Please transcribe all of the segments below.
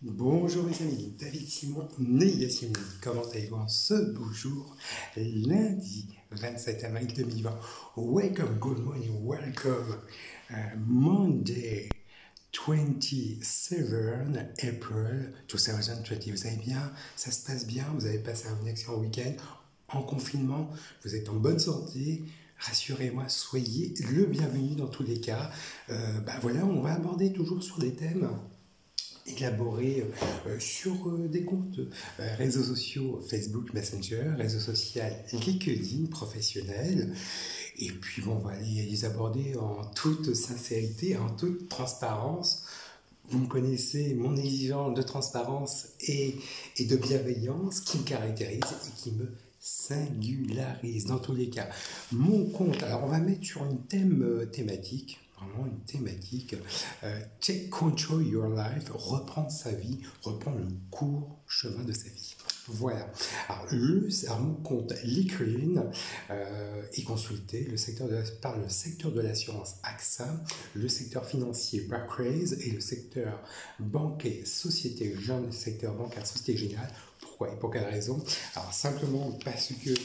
Bonjour mes amis, David Simon, né Yasmine. Comment allez-vous en ce beau jour, lundi 27 avril 2020. Wake up, good morning, welcome. Monday 27 April 2020. Vous allez bien? Ça se passe bien? Vous avez passé un excellent week-end en confinement? Vous êtes en bonne santé? Rassurez-moi, soyez le bienvenu dans tous les cas. Voilà, on va aborder toujours sur des thèmes élaboré sur des comptes réseaux sociaux Facebook Messenger, réseau social LinkedIn professionnel. Et puis bon, on va les aborder en toute sincérité, en toute transparence. Vous me connaissez, mon exigence de transparence et de bienveillance qui me caractérise et qui me singularise dans tous les cas. Mon compte, alors on va mettre sur une thématique, vraiment une thématique, take control your life, reprendre sa vie, reprendre le court chemin de sa vie. Voilà. Alors, mon compte LinkedIn est consulté par le secteur de l'assurance AXA, le secteur financier Barclays et le secteur bancaire Société Générale. Pourquoi et pour quelle raison? Alors simplement parce que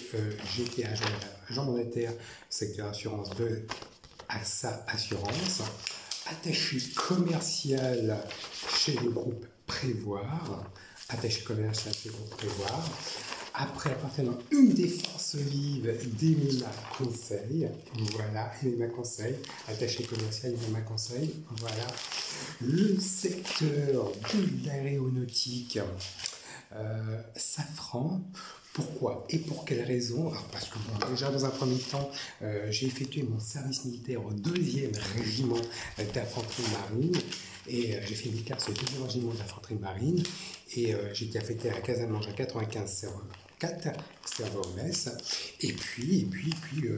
j'étais agent mandataire secteur assurance de AXA Assurance, attaché commercial chez le groupe Prévoir, après appartenant à une des forces vives d'Emema Conseil, voilà, Emema Conseil, attaché commercial Emema Conseil, voilà, le secteur de l'aéronautique, Safran. Pourquoi et pour quelle raison? Alors parce que bon, déjà dans un premier temps, j'ai effectué mon service militaire au 2e régiment d'infanterie marine et j'ai fait mes classes au 2e régiment d'infanterie marine et j'ai été affecté à la caserne Mangin 95 4 Servomes et puis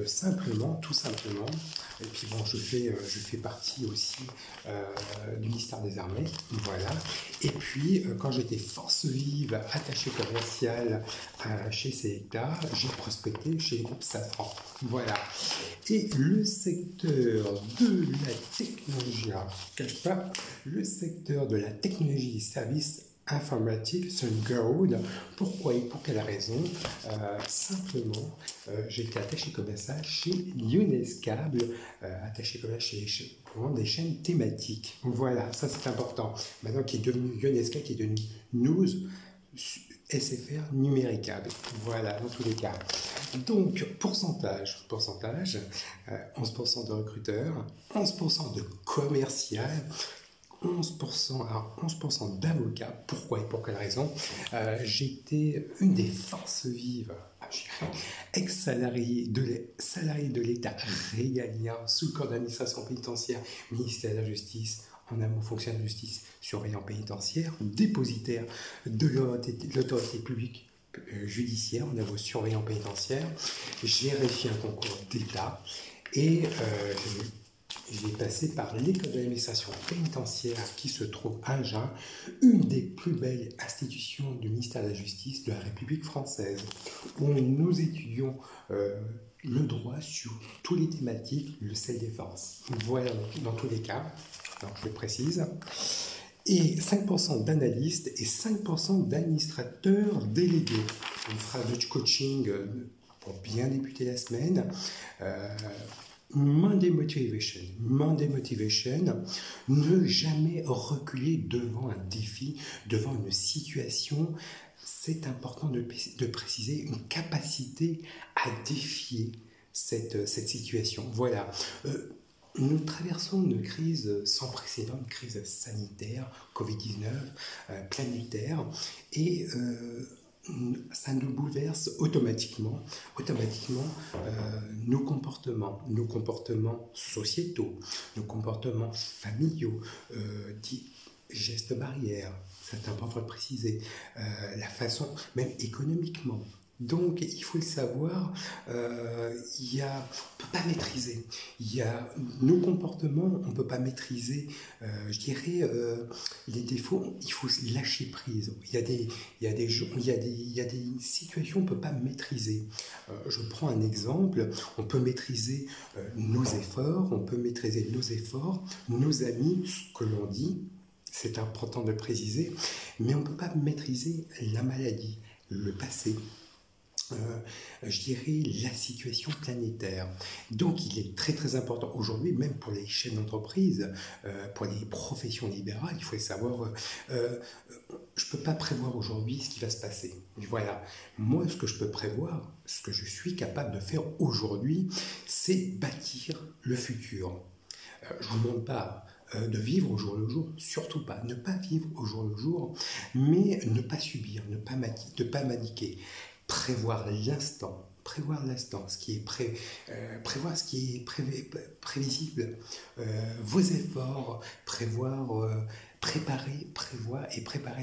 simplement, tout simplement, et puis bon, je fais partie aussi du ministère des Armées, voilà, et puis quand j'étais force vive, attaché commercial chez Selecta, j'ai prospecté chez le groupe Safran, voilà, et le secteur de la technologie, alors, je ne cache pas, le secteur de la technologie et services informatique, SunGold. Pourquoi et pour quelle raison? Simplement, j'ai été attaché commercial chez Younescable, attaché commercial pour des chaînes thématiques. Voilà, ça c'est important. Maintenant, qui est devenu Younescable, qui est devenu News SFR Numéricable. Voilà, dans tous les cas. Donc, pourcentage, 11% de recruteurs, 11% de commercial, 11% d'avocats. Pourquoi et pour quelle raison? J'étais une des forces vives, ex-salarié de l'État régalien sous le corps d'administration pénitentiaire, ministère de la Justice, en amont fonctionnaire de justice, surveillant pénitentiaire, dépositaire de l'autorité publique judiciaire, en amont surveillant pénitentiaire. J'ai réussi un concours d'État et j'ai passé par l'école de l'administration pénitentiaire qui se trouve à Agen, une des plus belles institutions du ministère de la Justice de la République française, où nous étudions le droit sur toutes les thématiques, le self-défense. Voilà, dans tous les cas, alors je le précise. Et 5% d'analystes et 5% d'administrateurs délégués. On fera du coaching pour bien débuter la semaine. Monday Motivation, ne jamais reculer devant un défi, devant une situation. C'est important de préciser une capacité à défier cette situation. Voilà. Nous traversons une crise sans précédent, une crise sanitaire, Covid-19, planétaire, et ça nous bouleverse automatiquement nos comportements sociétaux, nos comportements familiaux, gestes barrières, c'est important de le préciser, la façon, même économiquement. Donc, il faut le savoir, on ne peut pas maîtriser. Il y a nos comportements, on ne peut pas maîtriser. Je dirais, les défauts, il faut lâcher prise. Il y a des situations qu'on ne peut pas maîtriser. Je prends un exemple, on peut maîtriser nos efforts, nos amis, ce que l'on dit. c'est important de le préciser, mais on ne peut pas maîtriser la maladie, le passé. Je dirais la situation planétaire. Donc il est très très important aujourd'hui, même pour les chaînes d'entreprise, pour les professions libérales, il faut savoir, je ne peux pas prévoir aujourd'hui ce qui va se passer. Voilà, moi ce que je peux prévoir, ce que je suis capable de faire aujourd'hui, c'est bâtir le futur. Je ne vous demande pas de vivre au jour le jour, surtout pas, ne pas vivre au jour le jour, mais ne pas subir, ne pas paniquer. Prévoir l'instant, ce qui est prévoir ce qui est prévisible, vos efforts, préparer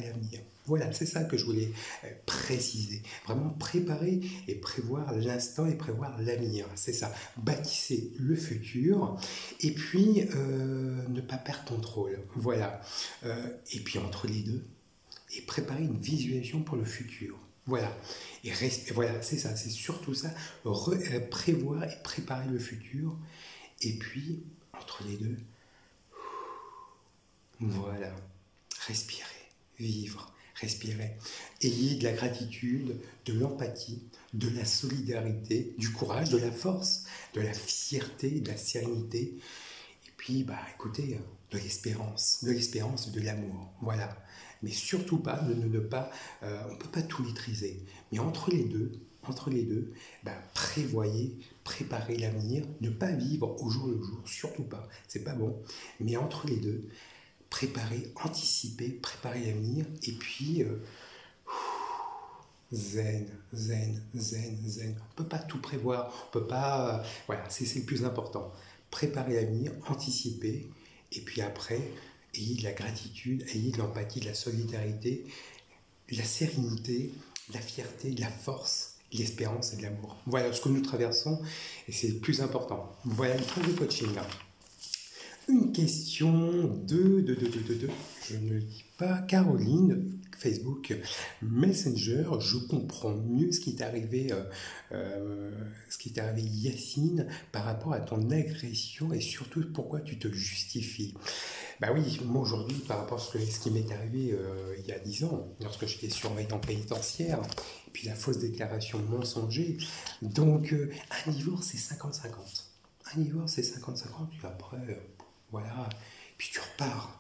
l'avenir. Voilà, c'est ça que je voulais préciser. Vraiment préparer et prévoir l'instant et prévoir l'avenir. C'est ça. Bâtissez le futur et puis ne pas perdre contrôle. Voilà. Et puis entre les deux, et préparer une visualisation pour le futur. Voilà, voilà, c'est ça, c'est surtout ça, prévoir et préparer le futur, et puis, entre les deux, voilà, respirer, vivre, respirer. Ayez de la gratitude, de l'empathie, de la solidarité, du courage, de la force, de la fierté, de la sérénité, et puis, écoutez, de l'espérance, de l'amour, voilà. Mais surtout pas, on ne peut pas tout maîtriser. Mais entre les deux, prévoyez, préparez l'avenir, ne pas vivre au jour le jour, surtout pas, c'est pas bon. Mais entre les deux, préparez, anticipez, préparez l'avenir, et puis zen. On peut pas tout prévoir, on peut pas, voilà, c'est le plus important. Préparez l'avenir, anticipez, et puis après, ayez de la gratitude, ayez de l'empathie, de la solidarité, de la sérénité, de la fierté, de la force, de l'espérance et de l'amour. Voilà ce que nous traversons et c'est le plus important. Voilà le phrase de coaching. Une question je ne le dis pas, Caroline, Facebook Messenger, je comprends mieux ce qui t'est arrivé, Yacine, par rapport à ton agression et surtout pourquoi tu te justifies. Bah oui, moi aujourd'hui, par rapport à ce qui m'est arrivé il y a 10 ans, lorsque j'étais surveillant pénitentiaire, et puis la fausse déclaration mensonger, donc un divorce c'est 50-50. Un divorce c'est 50-50, puis après, voilà, puis tu repars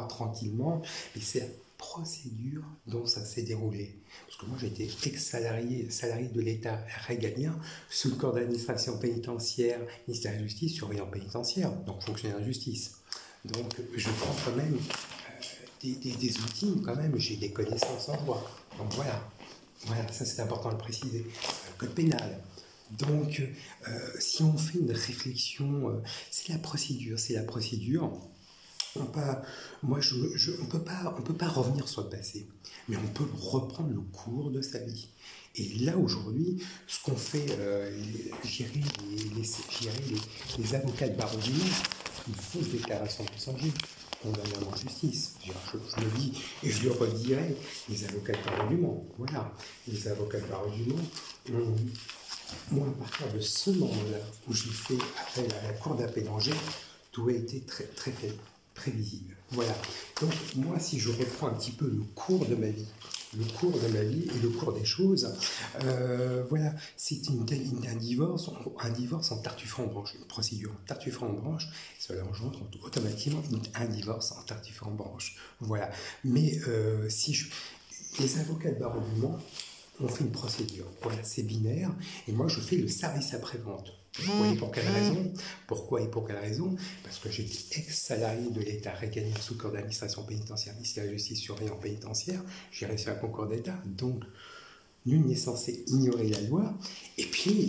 tranquillement, et c'est la procédure dont ça s'est déroulé. Parce que moi j'étais salarié de l'État régalien, sous le corps d'administration pénitentiaire, ministère de la Justice, surveillant pénitentiaire, donc fonctionnaire de justice. Donc, je prends quand même des outils, quand même, j'ai des connaissances en droit. Donc voilà, ça c'est important de le préciser. Code pénal. Donc, si on fait une réflexion, c'est la procédure. On peut pas revenir sur le passé, mais on peut reprendre le cours de sa vie. Et là, aujourd'hui, ce qu'on fait, les avocats de barreau du Mans, une fausse déclaration de mensonger, condamné en justice. Je le dis et je le redirai, les avocats de barreau du Mans, voilà, les avocats de barreau du Mans, moi, à partir de ce moment-là où j'ai fait appel à la cour d'appel d'Angers, tout a été très, très prévisible. Voilà. Donc, moi, si je reprends un petit peu le cours de ma vie et le cours des choses, voilà, c'est un divorce en tartufant en branche, une procédure en tartufant en branche, cela engendre automatiquement un divorce en tartufant en branche. Voilà. Mais les avocats de barreau du Mans ont fait une procédure. Voilà, c'est binaire. Et moi, je fais le service après-vente. Vous voyez pour quelle raison? Pourquoi et pour quelle raison? Parce que j'étais ex-salarié de l'État régalien sous corps d'administration pénitentiaire, ministère de la Justice, surveillant pénitentiaire. J'ai réussi un concours d'État, donc nul n'est censé ignorer la loi. Et puis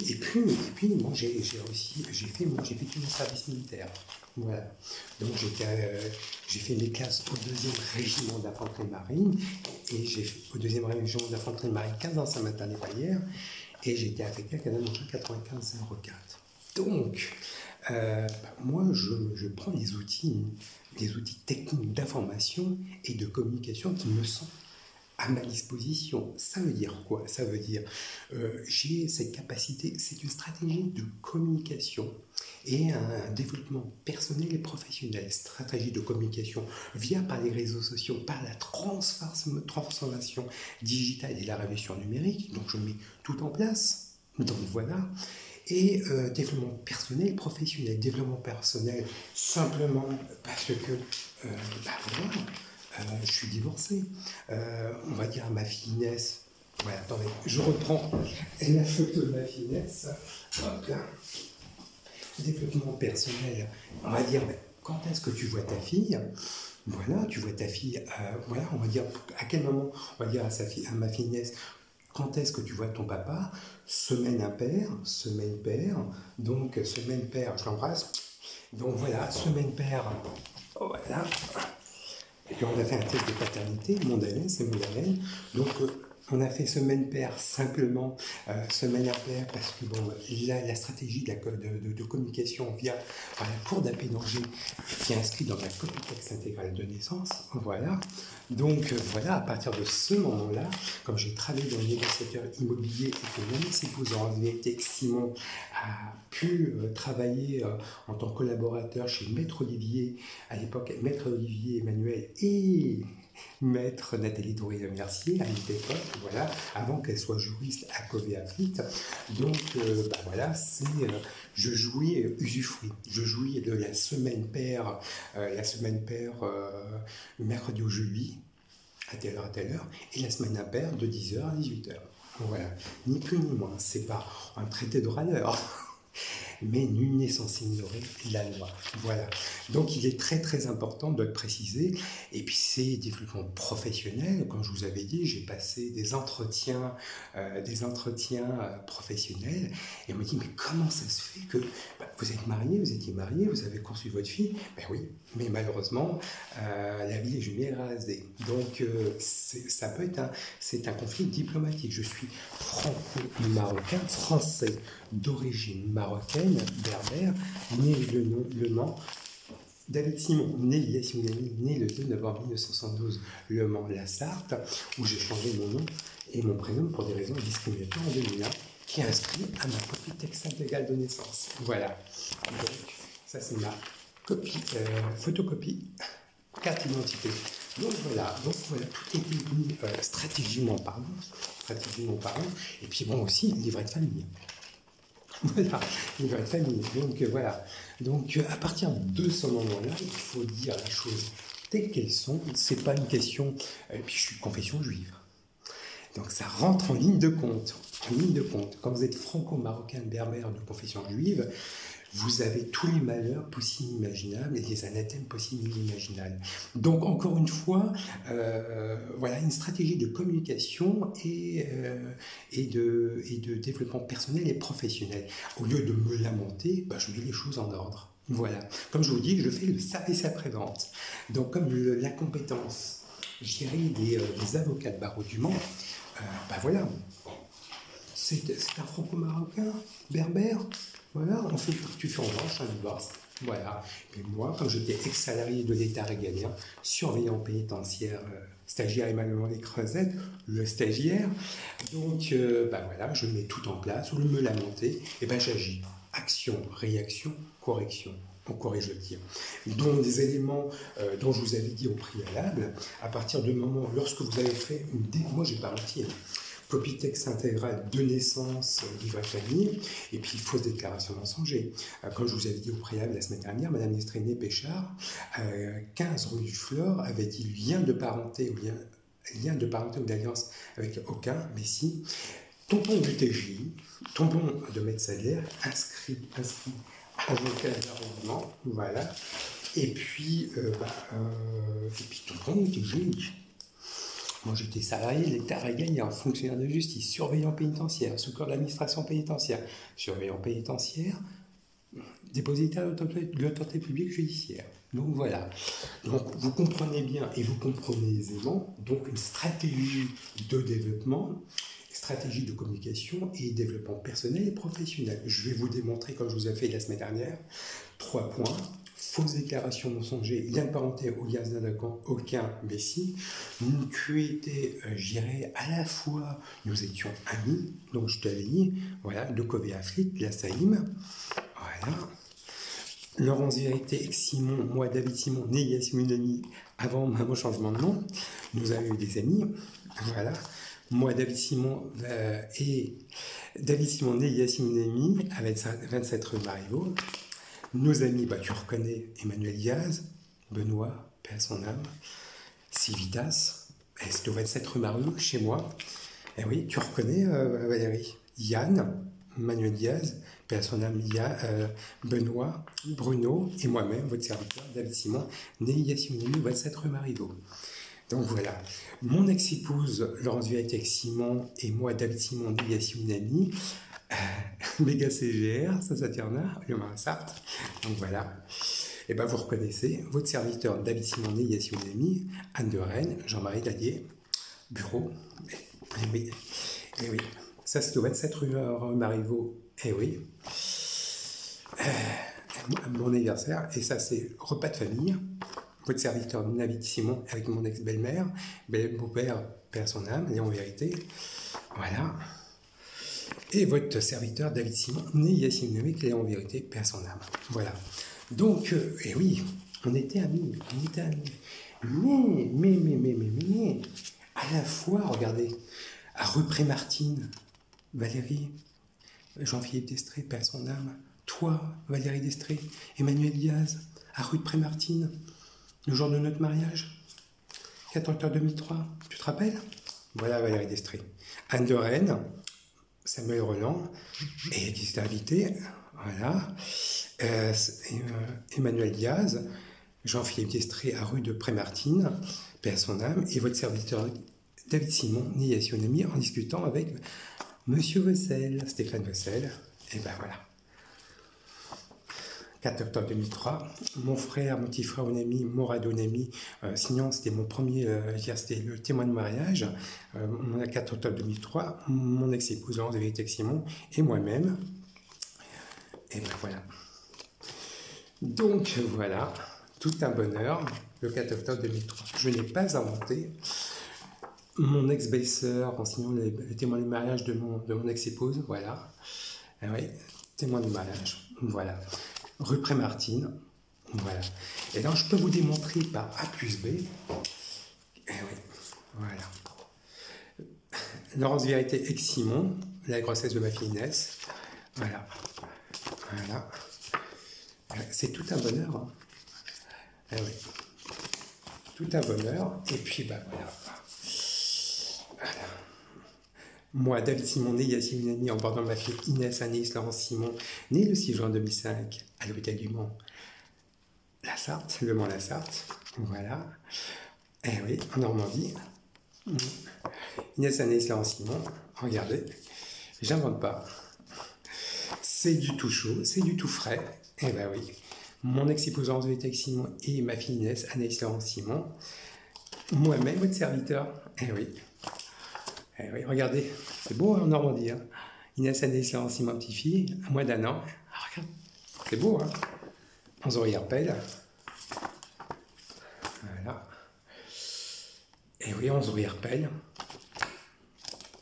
moi, j'ai fait tout mon service militaire. Voilà. Donc j'ai fait mes classes au 2e régiment d'infanterie marine et j'ai fait au 2e régiment d'infanterie marine 15 ans Saint-Martin-des-Vallières. Et j'ai été affecté à Canada 95-04. Donc, moi, je prends des outils techniques d'information et de communication qui me sont à ma disposition. Ça veut dire quoi? Ça veut dire j'ai cette capacité, c'est une stratégie de communication et un développement personnel et professionnel. Stratégie de communication via par les réseaux sociaux, par la transformation digitale et la révolution numérique. Donc je mets tout en place. Donc voilà. Et développement personnel et professionnel. Développement personnel simplement parce que voilà, je suis divorcé. On va dire à ma fille Inès. Voilà, attendez, je reprends la photo de ma fille Inès. Hop là. Développement personnel. On va dire, quand est-ce que tu vois ta fille? Voilà, tu vois ta fille. Voilà, on va dire à quel moment? On va dire à ma fille Inès. Quand est-ce que tu vois ton papa? Semaine impaire, semaine paire. Donc, semaine paire, je l'embrasse. Donc voilà, semaine paire. Voilà. Et puis on a fait un test de paternité, Mondaine, c'est Mondaine. Donc on a fait semaine paire simplement, semaine impaire, parce que bon, la stratégie de communication via la cour d'appel d'Angers qui est inscrite dans la copie texte intégrale de naissance. Voilà. Donc voilà, à partir de ce moment-là, comme j'ai travaillé dans le négociateur immobilier et que mon ex-épouse en vérité, Simon, a pu travailler en tant que collaborateur chez Maître Olivier, à l'époque Maître Olivier Emmanuel et Maître Nathalie Drouet-Mercier à l'époque, voilà, avant qu'elle soit juriste à Covey-Afflit. Donc voilà, je jouis usufruit. Je jouis de la semaine paire, mercredi au jeudi, à telle heure, et la semaine impaire de 10h à 18h. Voilà, ni plus ni moins, c'est pas un traité de râleur. Mais nul n'est censé ignorer la loi. Voilà. Donc il est très très important de le préciser. Et puis c'est développement professionnel. Comme je vous avais dit, j'ai passé des entretiens professionnels. Et on me dit, mais comment ça se fait que vous êtes marié, vous étiez marié, vous avez conçu votre fille? Ben oui, mais malheureusement, la vie est jumelée rasée. Donc ça peut être c'est un conflit diplomatique. Je suis franco-marocain, français d'origine marocaine, berbère, né le Mans. David Simon, né le 2 novembre 1972, Le Mans, la Sarthe, où j'ai changé mon nom et mon prénom pour des raisons discriminatoires en 2001, qui est inscrit à ma copie texte intégrale de naissance. Voilà. Donc, ça c'est ma photocopie, carte d'identité. Donc voilà, tout est mis stratégiquement parlant. Et puis bon aussi, livret de famille. Voilà, livret de famille. Donc voilà. Donc à partir de ce moment-là, il faut dire les choses telles qu'elles sont. C'est pas une question. Et puis je suis de confession juive. Donc ça rentre en ligne de compte. Quand vous êtes franco-marocain berbère de confession juive, vous avez tous les malheurs possibles et imaginables et les anathèmes possibles et imaginables. Donc, encore une fois, voilà une stratégie de communication et de développement personnel et professionnel. Au lieu de me lamenter, je mets les choses en ordre. Voilà. Comme je vous dis, je fais le service après-vente. Donc, comme la compétence, je dirais, des avocats de barreau du Mans, voilà. C'est un franco-marocain, berbère. Voilà, tu fais en revanche un divorce. Voilà. Et moi, comme j'étais ex-salarié de l'État régalien, surveillant pénitentiaire, stagiaire Emmanuel des Creusettes, le stagiaire, donc voilà, je mets tout en place. Au lieu de me lamenter, j'agis. Action, réaction, correction. On corrige le tir. Donc des éléments dont je vous avais dit au préalable, à partir du moment lorsque vous avez fait moi j'ai pas menti, copie texte intégrale de naissance, livret de famille, et puis fausse déclaration mensonger. Comme je vous avais dit au préalable la semaine dernière, Madame Lestréné Péchard, 15 rue du Flore, avait dit lien de parenté ou d'alliance avec aucun, mais si. Tampon du TJ, tampon de médecin salaire, inscrit avocat d'arrondissement, voilà. Et puis tampon du TJ. Moi, j'étais salarié de l'État régalien, fonctionnaire de justice, surveillant pénitentiaire, sous corps de l'administration pénitentiaire, surveillant pénitentiaire, dépositaire de l'autorité publique judiciaire. Donc voilà. Donc vous comprenez bien et vous comprenez aisément donc une stratégie de développement, stratégie de communication et développement personnel et professionnel. Je vais vous démontrer, comme je vous ai fait la semaine dernière, 3 points. fausse déclaration mensongère, lien de parenté ou lien d'attaquant, aucun, mais si. Tu étais, j'irais, à la fois, nous étions amis, donc je t'avais dit, voilà, de Kové Afrique, la Saïm, voilà. Laurence Vérité, ex-Simon, moi, David Simon, né Yassine Nami, avant mon changement de nom, nous avons eu des amis, voilà. Moi, David Simon et David Simon, né Yassine Nami, à 27 rue Marivaux. Nos amis, bah, tu reconnais Emmanuel Diaz, Benoît, paix à son âme, Civitas, c'est au 27 rue Marivaux, chez moi. Et oui, tu reconnais Valérie, Yann, Manuel Diaz, paix à son âme, Benoît, Bruno et moi-même, votre serviteur, David Simon, né Yassine Nami, 27 rue Marivaux. Donc voilà, mon ex-épouse Laurence Vérité Simon et moi, David Simon, né Yassine Nami, méga CGR, Saint-Saturnin, le Marin-Sarthe. Donc voilà. Et ben vous reconnaissez votre serviteur David Simonet, Yassine Nami, Anne de Rennes, Jean-Marie Dallier, bureau. Et oui, et oui. Ça c'est au 27 rue Marivaux. Et oui. Mon anniversaire. Et ça c'est repas de famille. Votre serviteur David Simon avec mon ex-belle-mère, beau-père, paix à son âme, et en vérité. Voilà. Et votre serviteur David Simon, né Yassine Nami, qui est en vérité, paix à son âme. Voilà. Donc, et oui, on était amis, Mais, à la fois, regardez, à rue Pré-Martine, Valérie, Jean-Philippe Destré, paix à son âme, toi, Valérie Destré, Emmanuel Diaz, à rue de Pré-Martine, le jour de notre mariage, 4 octobre 2003, tu te rappelles? Voilà Valérie Destré. Anne de Rennes, Samuel Roland, et qui s'est invité, voilà, Emmanuel Diaz, Jean-Philippe Destré à rue de Pré-Martine, paix à son âme, et votre serviteur David Simon, né Yassine Nami, en discutant avec Monsieur Vessel, Stéphane Vessel, et ben voilà. 4 octobre 2003, mon frère, mon petit frère, mon ami, Morado Nami, sinon c'était mon premier, c'était le témoin de mariage, on a 4 octobre 2003, mon ex-épouse Laurence Vérité Simon et moi-même, et ben voilà. Donc voilà, tout un bonheur, le 4 octobre 2003. Je n'ai pas inventé. Mon ex-belle-sœur en signant le témoin de mariage de mon ex-épouse, voilà. Et oui, témoin de mariage, voilà. Rue Pré-Martine, voilà. Et là, je peux vous démontrer par A plus B. Et oui, voilà. Laurence Vérité ex-Simon, la grossesse de ma fille Inès, voilà. Voilà. C'est tout un bonheur. Hein. Eh oui. Tout un bonheur. Et puis, bah voilà. Voilà. Moi, David Simon, né Yassine Nami, en bordant ma fille Inès Anaïs Laurence Simon, née le 6 juin 2005 à l'hôpital du Mans, la Sarthe, le Mans la Sarthe, voilà. Eh oui, en Normandie. Inès Anaïs Laurence Simon, regardez, j'invente pas. C'est du tout chaud, c'est du tout frais. Eh ben oui. Mon ex-épouse Laurence Vérité Simon et ma fille Inès Anaïs Laurence Simon. Moi-même, votre serviteur. Eh oui. Eh oui, regardez, c'est beau hein, en Normandie. Hein. Inès Anaïs Laurence Simon, petite fille, à moins d'1 an. Ah, regarde, c'est beau, hein. On se repelle. Voilà. Et oui, on se repelle.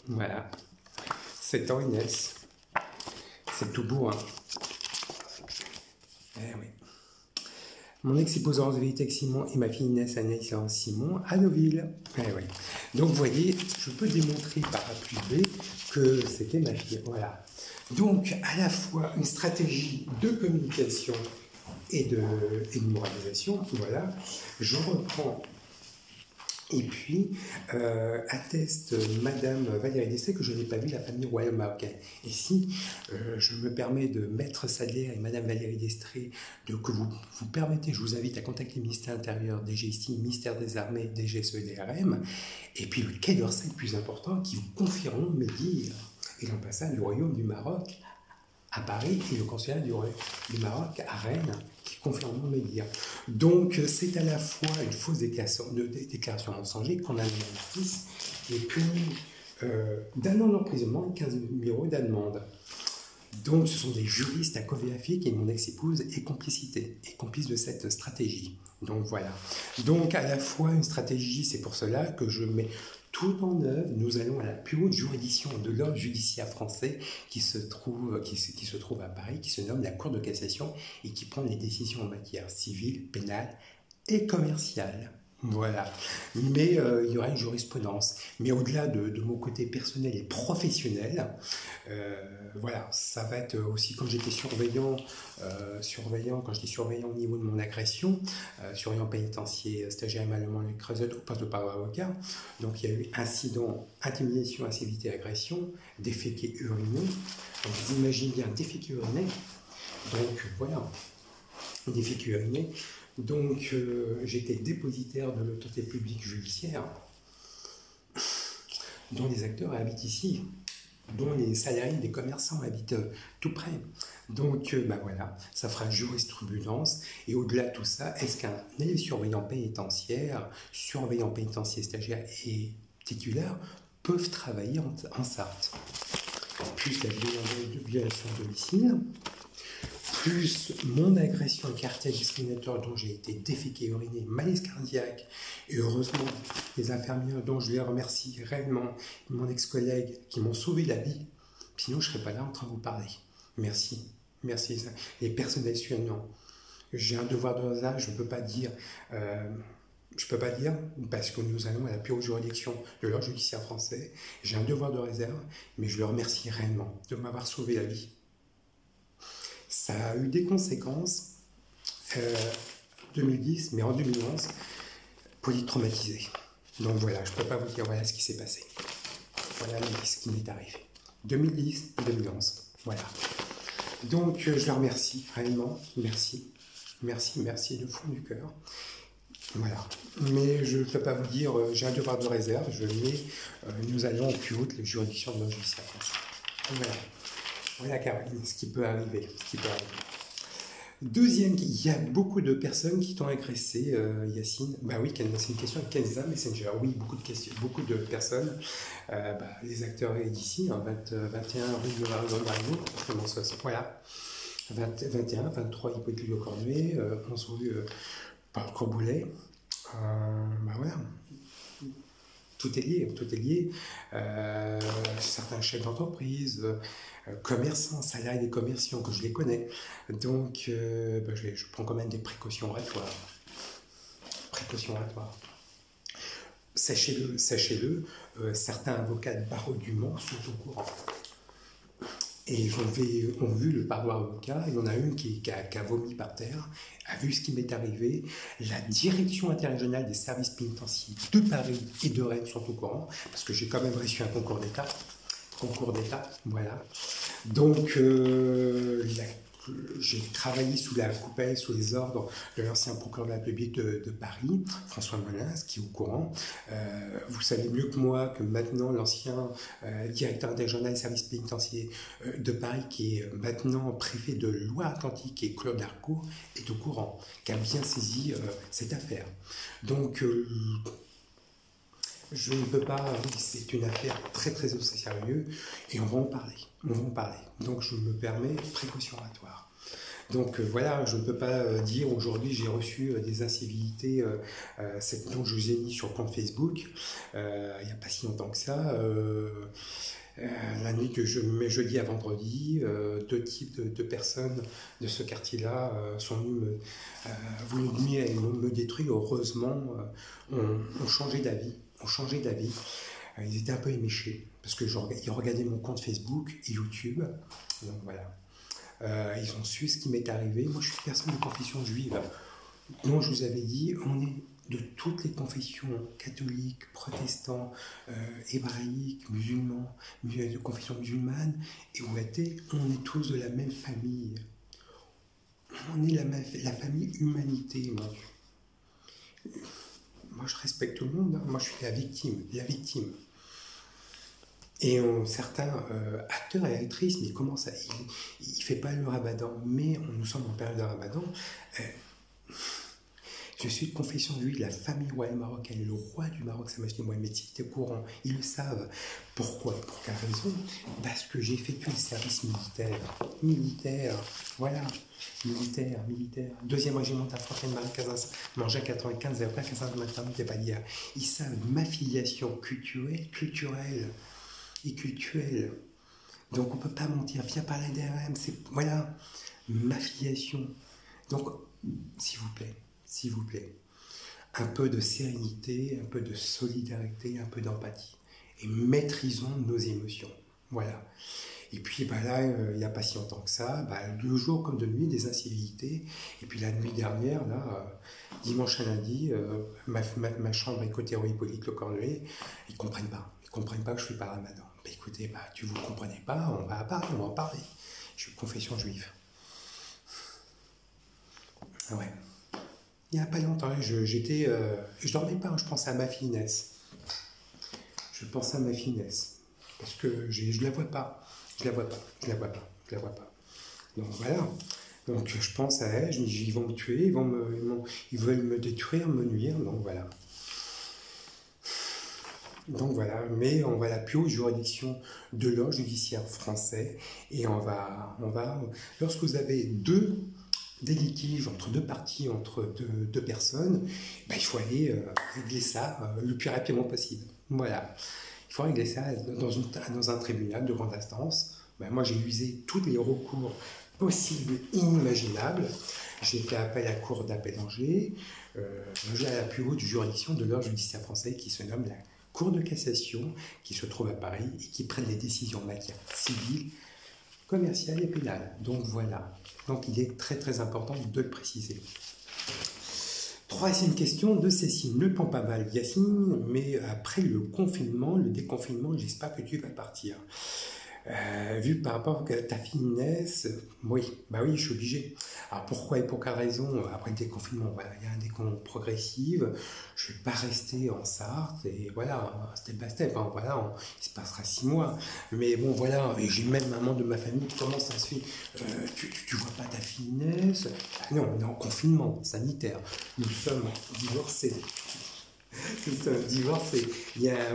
Voilà. 7 ans, Inès. C'est tout beau, hein. Eh oui. Mon ex-épouse Laurence Vérité Simon et ma fille Inès Anaïs Laurence Simon à Deauville. Eh oui. Donc, vous voyez, je peux démontrer par A plus B que c'était ma fille. Voilà. Donc, à la fois une stratégie de communication et de moralisation. Voilà. Je reprends. Et puis, atteste Madame Valérie Destré que je n'ai pas vu la famille royale marocaine. Et si je me permets de Maître Sadler et Madame Valérie Destré, que vous permettez, je vous invite à contacter le ministère intérieur, DGSI, ministère des Armées, DGSE et DRM, et puis le Quai d'Orsay le plus important, qui vous confieront mes dires, et l'ambassade du Royaume du Maroc à Paris et le consulat du Maroc à Rennes, qui confirmeront mes dires. Donc, c'est à la fois une fausse déclaration mensongère qu'on a en justice et puni d'1 an d'emprisonnement et 15 000 € d'amende. Donc, ce sont des juristes à Covéafic et mon ex-épouse est complice de cette stratégie. Donc, voilà. Donc, à la fois, une stratégie, c'est pour cela que je mets tout en œuvre. Nous allons à la plus haute juridiction de l'ordre judiciaire français qui se trouve à Paris, qui se nomme la Cour de cassation et qui prend les décisions en matière civile, pénale et commerciale. Voilà. Mais il y aura une jurisprudence. Mais au-delà de mon côté personnel et professionnel, voilà, ça va être aussi quand j'étais surveillant, quand j'étais surveillant au niveau de mon agression, surveillant pénitentiaire, stagiaire émalement le Creusot au poste de parole avocat. Donc il y a eu incident, intimidation, incivilité, agression, déféqué, uriné. Donc vous imaginez bien déféqué, uriné. Donc voilà, déféqué, uriné. Donc, j'étais dépositaire de l'autorité publique judiciaire, dont les acteurs habitent ici, dont les salariés des commerçants habitent tout près. Donc, voilà, ça fera jurisprudence. Et au-delà de tout ça, est-ce qu'un élève surveillant pénitentiaire, stagiaire et titulaire peuvent travailler en Sarthe? Plus la violation de domicile, plus mon agression et caractère discriminatoire dont j'ai été déféqué, uriné, malaise cardiaque, et heureusement les infirmières dont je les remercie réellement, mon ex-collègue qui m'ont sauvé la vie, sinon je ne serais pas là en train de vous parler. Merci, merci. Les personnels soignants, j'ai un devoir de réserve, je ne peux pas dire, parce que nous allons à la plus haute juridiction de l'ordre judiciaire français, j'ai un devoir de réserve, mais je le remercie réellement de m'avoir sauvé la vie. Ça a eu des conséquences, 2010, mais en 2011, polytraumatisé. Donc voilà, je ne peux pas vous dire voilà ce qui s'est passé. Voilà ce qui m'est arrivé. 2010-2011, voilà. Donc je le remercie réellement, merci du fond du cœur. Voilà. Mais je ne peux pas vous dire, j'ai un devoir de réserve, nous allons au plus haut de la juridiction de l'ordre judiciaire français. Voilà. Voilà, Caroline, ce qui peut arriver. Deuxième, il y a beaucoup de personnes qui t'ont agressé, Yacine. Bah oui, c'est une question de Kenza Messenger. Oui, beaucoup de personnes. Les acteurs d'ici, 21 rue de Marie, voilà. 21, 23 Hippolyte de Cornuet, 11 rue par Courboulet. Voilà. Tout est lié. Certains chefs d'entreprise, commerçants, salariés des commerçants, que je les connais. Donc, je prends quand même des précautions oratoires. Sachez-le, certains avocats de barreau du Mans sont au courant. Et ils ont vu le parloir avocat, il y en a une qui a vomi par terre, a vu ce qui m'est arrivé. La direction interrégionale des services pénitentiaires de Paris et de Rennes sont au courant, parce que j'ai quand même reçu un concours d'État, voilà. Donc, j'ai travaillé sous la coupelle, sous les ordres de l'ancien procureur de la République de Paris, François Molins, qui est au courant. Vous savez mieux que moi que maintenant l'ancien directeur interrégional des services pénitentiaires de Paris, qui est maintenant préfet de Loire-Atlantique, et Claude Darcourt, est au courant, qui a bien saisi cette affaire. Donc, je ne peux pas, c'est une affaire très très au sérieux, et on va en parler. Donc je me permets précaution oratoire. Donc voilà, je ne peux pas dire aujourd'hui j'ai reçu des incivilités, dont je vous ai mis sur le compte Facebook, il n'y a pas si longtemps que ça. La nuit jeudi à vendredi, deux types de personnes de ce quartier-là sont venues me détruire. Heureusement, ont changé d'avis. Ils étaient un peu éméchés parce que ils regardaient mon compte Facebook et YouTube. Donc voilà. Ils ont su ce qui m'est arrivé. Moi, je suis personne de confession juive. Donc, je vous avais dit, on est de toutes les confessions catholiques, protestants, hébraïques, musulmans, de confession musulmane et athées, on est tous de la même famille. On est la famille humanité. Moi, je respecte tout le monde. Moi, je suis la victime. Et certains acteurs et actrices, mais comment ça, il ne fait pas le ramadan, mais nous sommes en période de ramadan. Je suis de confession juive, la famille royale marocaine, le roi du Maroc, Sa Majesté Mohamed VI, est au courant, ils le savent. Pourquoi? Pour quelle raison? Parce que j'ai effectué le service militaire. Militaire, voilà, militaire. Deuxième régiment d'infanterie de marine, Mangin 95, après 15 matin, t'es pas dire. Ils savent ma filiation culturelle et culturelle. Donc on ne peut pas mentir, viens par la DRM, c'est voilà, ma filiation. Donc, s'il vous plaît, un peu de sérénité, un peu de solidarité, un peu d'empathie. Et maîtrisons nos émotions. Voilà. Et puis bah là, il n'y a pas si longtemps que ça, de jour comme de nuit, des incivilités. Et puis la nuit dernière, là, dimanche à lundi, ma chambre est côté rue Hippolyte Le Cornuet, ils ne comprennent pas. Ils ne comprennent pas que je ne fais pas ramadan. Bah, écoutez, vous ne comprenez pas, on va en parler. Je suis de confession juive. Ouais. Il n'y a pas longtemps, je dormais pas, je pensais à ma finesse. Parce que je la vois pas. Je la vois pas. Donc voilà. Donc je pense à elle, je me dis, ils vont me tuer, ils veulent me détruire, me nuire, donc voilà. Mais on va à la plus haute juridiction de l'ordre judiciaire français et on va, lorsque vous avez des litiges entre deux parties, entre deux personnes, il faut aller régler ça le plus rapidement possible. Voilà. Il faut régler ça dans un tribunal de grande instance. Moi, j'ai usé tous les recours possibles, inimaginables. J'ai fait appel à la Cour d'appel d'Angers. J'ai à la plus haute juridiction de l'ordre judiciaire français qui se nomme la Cour de cassation, qui se trouve à Paris et qui prenne les décisions en matière civile, commerciale et pénale. Donc voilà. Donc il est très très important de le préciser. Troisième question de Cécile. Ne prends pas mal, Yacine, mais après le déconfinement, j'espère que tu vas partir. Vu par rapport à ta finesse, oui, je suis obligé. Alors pourquoi et pour quelle raison? Après le déconfinement, voilà, il y a un déconfinement progressif. Je ne vais pas rester en Sarthe et voilà, step by step. Voilà, il se passera 6 mois. Mais bon, voilà, et j'ai même un membre de ma famille qui commence à se faire. Tu vois pas ta finesse? Non, on est en confinement sanitaire. Nous sommes divorcés. Il y a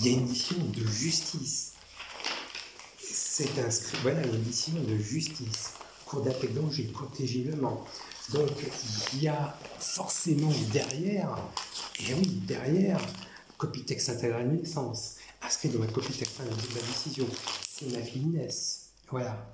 une mission de justice. C'est inscrit, voilà, une décision de justice, Cour d'appel d'Angers, Cour TG Le Mans. Donc, il y a forcément derrière, copie texte intégrale de naissance, inscrit dans la copie texte intégrale de la décision, c'est ma finesse. Voilà.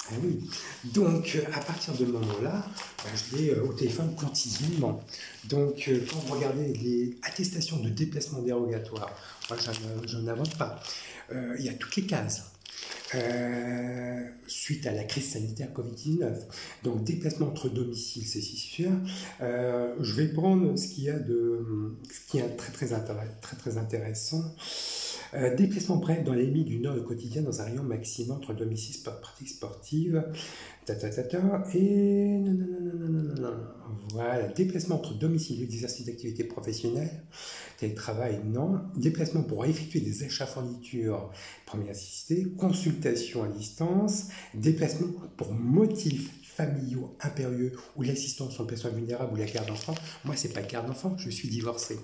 Ah oui. Donc, à partir de ce moment-là, je l'ai au téléphone quotidiennement. Donc, quand vous regardez les attestations de déplacement dérogatoire, moi, j'en invente pas. Il y a toutes les cases. Suite à la crise sanitaire Covid-19. Donc, déplacement entre domiciles, c'est sûr. Je vais prendre ce qui est très intéressant. Déplacement bref dans les limites d'une heure de quotidien dans un rayon maximum entre domicile pratique sportive. Et voilà, déplacement entre domicile et exercice d'activité professionnelle, télétravail, non. Déplacement pour effectuer des achats fournitures, première nécessité, consultation à distance, déplacement pour motifs familiaux impérieux ou l'assistance aux personnes vulnérables ou la garde d'enfants. Moi, c'est pas garde d'enfants, je suis divorcé.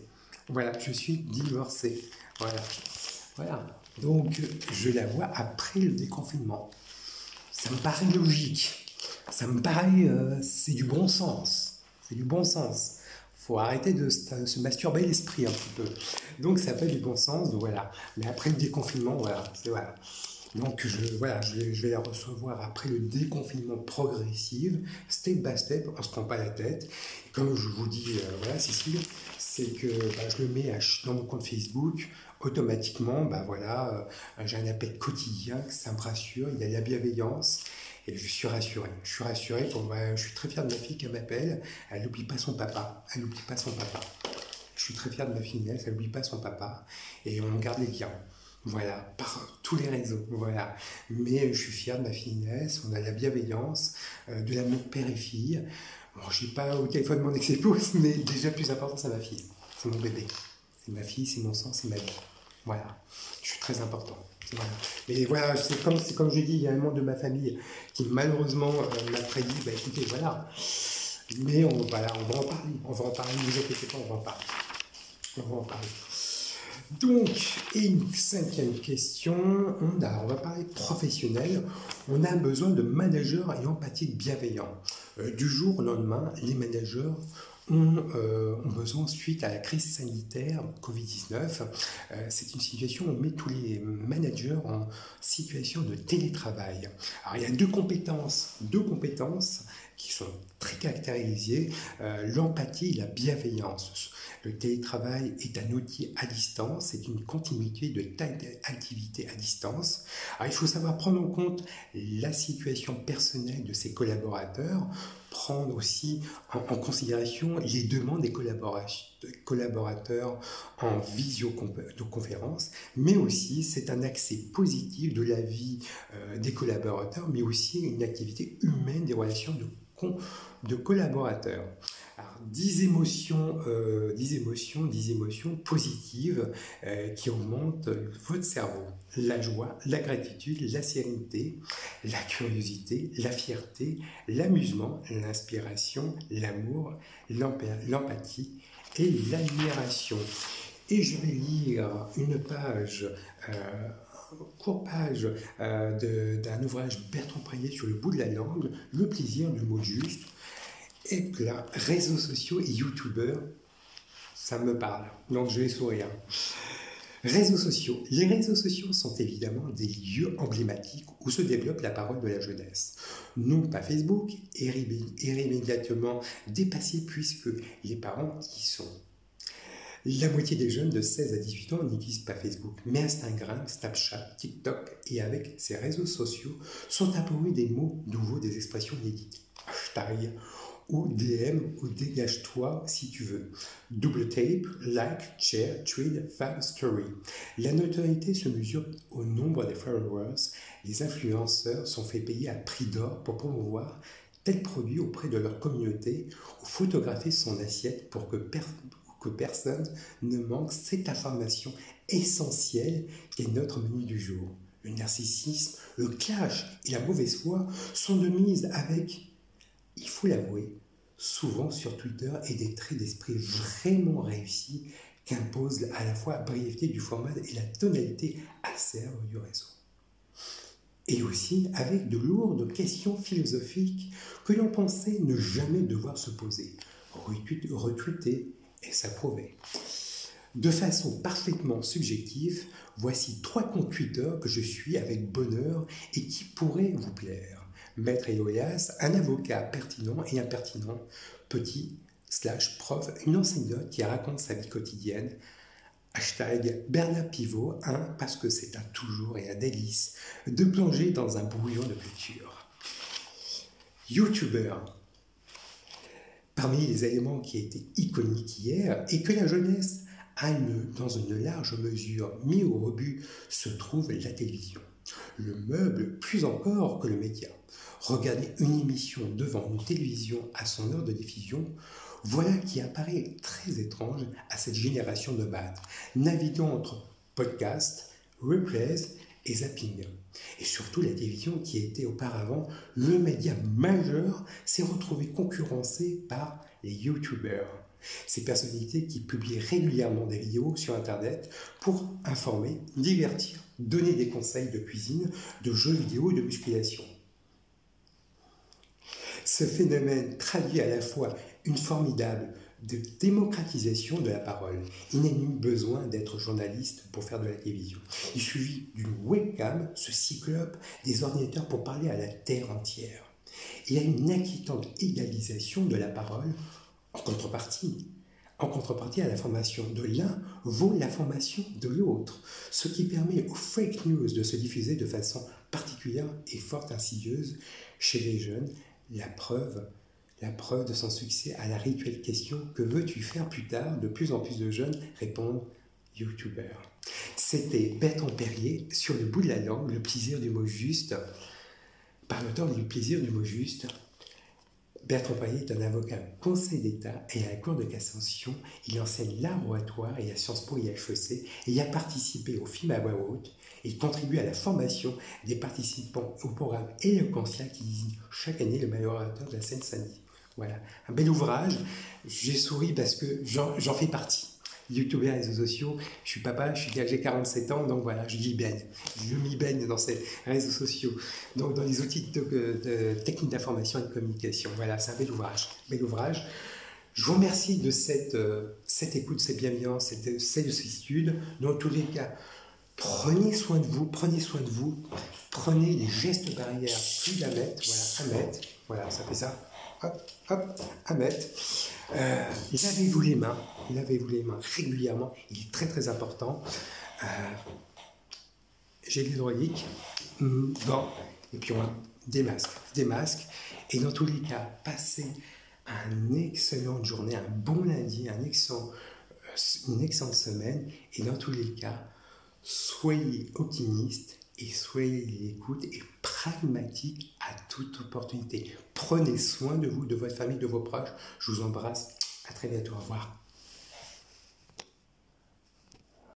Voilà, je suis divorcé. Voilà. Donc, je la vois après le déconfinement. Ça me paraît logique. Ça me paraît... c'est du bon sens. C'est du bon sens. Il faut arrêter de se masturber l'esprit un petit peu. Donc, ça fait du bon sens. Donc, voilà. Mais après le déconfinement, voilà. Donc, je vais la recevoir après le déconfinement progressif, step by step, on ne se prend pas la tête. Et comme je vous dis, Cécile, c'est que je le mets dans mon compte Facebook, automatiquement, j'ai un appel quotidien, ça me rassure, il y a de la bienveillance, et je suis rassuré. Je suis très fier de ma fille qui m'appelle, elle n'oublie pas son papa, Je suis très fier de ma fille, elle n'oublie pas son papa, et on garde les liens. Voilà, par tous les réseaux, voilà. Mais je suis fier de ma finesse, on a la bienveillance, de l'amour père et fille. Bon, je n'ai pas au téléphone mon ex-épouse, mais déjà plus important, c'est ma fille. C'est mon bébé. C'est ma fille, c'est mon sang, c'est ma vie. Voilà, je suis très important. Voilà. Et voilà, c'est comme je dis, il y a un membre de ma famille qui malheureusement m'a prédit, écoutez, voilà, Mais voilà, on va en parler. On va en parler, ne vous inquiétez pas, on va en parler. On va en parler. Donc, et une cinquième question, on va parler professionnel. On a besoin de managers et empathiques bienveillants. Du jour au lendemain, les managers ont besoin, suite à la crise sanitaire Covid-19, c'est une situation où on met tous les managers en situation de télétravail. Alors, il y a deux compétences qui sont très caractérisées, l'empathie et la bienveillance. Le télétravail est un outil à distance, c'est une continuité de telle activité à distance. Alors, il faut savoir prendre en compte la situation personnelle de ses collaborateurs, prendre aussi en considération les demandes des collaborateurs en visioconférence, mais aussi c'est un accès positif de la vie des collaborateurs, mais aussi une activité humaine des relations de collaborateurs. Alors, 10 émotions positives qui augmentent votre cerveau. La joie, la gratitude, la sérénité, la curiosité, la fierté, l'amusement, l'inspiration, l'amour, l'empathie et l'admiration. Et je vais lire une page, courte page d'un ouvrage Bertrand Praillet sur le bout de la langue, le plaisir du mot juste. Et là, réseaux sociaux et youtubeurs, ça me parle, donc je vais sourire. Réseaux sociaux. Les réseaux sociaux sont évidemment des lieux emblématiques où se développe la parole de la jeunesse. Non pas Facebook, immédiatement dépassé puisque les parents y sont. La moitié des jeunes de 16 à 18 ans n'utilisent pas Facebook, mais Instagram, Snapchat, TikTok et avec ces réseaux sociaux sont apparus des mots nouveaux, des expressions inédites. Hashtag ou DM ou dégage-toi si tu veux. Double tape, like, share, tweet, fab, story. La notoriété se mesure au nombre des followers. Les influenceurs sont fait payer à prix d'or pour promouvoir tel produit auprès de leur communauté ou photographier son assiette pour que personne ne manque cette information essentielle qui est notre menu du jour. Le narcissisme, le clash et la mauvaise foi sont de mise avec, il faut l'avouer, souvent sur Twitter et des traits d'esprit vraiment réussis qu'imposent à la fois la brièveté du format et la tonalité acerbe du réseau. Et aussi avec de lourdes questions philosophiques que l'on pensait ne jamais devoir se poser, retweeter et s'approuver. De façon parfaitement subjective, voici 3 comptes Twitter que je suis avec bonheur et qui pourraient vous plaire. Maître Eloïas, un avocat pertinent et impertinent, petit/prof, une enseignante qui raconte sa vie quotidienne. Hashtag Bernard Pivot, parce que c'est un toujours et un délice de plonger dans un brouillon de culture. YouTuber. Parmi les éléments qui étaient iconiques hier et que la jeunesse a dans une large mesure mis au rebut se trouve la télévision. Le meuble plus encore que le média. Regarder une émission devant une télévision à son heure de diffusion, voilà qui apparaît très étrange à cette génération nomade, naviguant entre podcasts, replays et zapping. Et surtout la télévision qui était auparavant le média majeur s'est retrouvée concurrencée par les youtubeurs. Ces personnalités qui publient régulièrement des vidéos sur Internet pour informer, divertir, donner des conseils de cuisine, de jeux vidéo et de musculation. Ce phénomène traduit à la fois une formidable démocratisation de la parole. Il n'est nul besoin d'être journaliste pour faire de la télévision. Il suffit d'une webcam, ce cyclope des ordinateurs pour parler à la terre entière. Il y a une inquiétante égalisation de la parole en contrepartie à la formation de l'un vaut la formation de l'autre, ce qui permet aux fake news de se diffuser de façon particulière et fort insidieuse chez les jeunes. La preuve de son succès à la rituelle question « Que veux-tu faire plus tard ?» De plus en plus de jeunes répondent « YouTuber ». C'était Bertrand Perrier sur le bout de la langue, le plaisir du mot juste. Par l'auteur du plaisir du mot juste, Bertrand Perrier est un avocat conseil d'État et à la Cour de cassation. Il enseigne l'art oratoire et à Sciences Po et à HEC et y a participé au film à voix haute. Il contribue à la formation des participants au programme Eloquentia qui désigne chaque année le meilleur orateur de la Seine-Saint-Denis. Voilà, un bel ouvrage. J'ai souri parce que j'en fais partie. YouTube et réseaux sociaux, je suis papa, j'ai 47 ans, donc voilà, je m'y baigne dans ces réseaux sociaux, donc dans les outils de techniques d'information et de communication. Voilà, c'est un bel ouvrage. Je vous remercie de cette écoute, cette bienveillance, cette sollicitude. Dans tous les cas, prenez soin de vous, prenez les gestes barrières, plus d'un mètre, voilà, ça fait ça, hop, hop, 1 mètre. Lavez-vous les mains régulièrement, il est très très important. Gel hydraulique, gants, et puis des masques, et dans tous les cas, passez une excellente journée, un bon lundi, une excellente semaine, et dans tous les cas, soyez optimistes et soyez l'écoute et pragmatique à toute opportunité. Prenez soin de vous, de votre famille, de vos proches. Je vous embrasse. À très bientôt. Au revoir.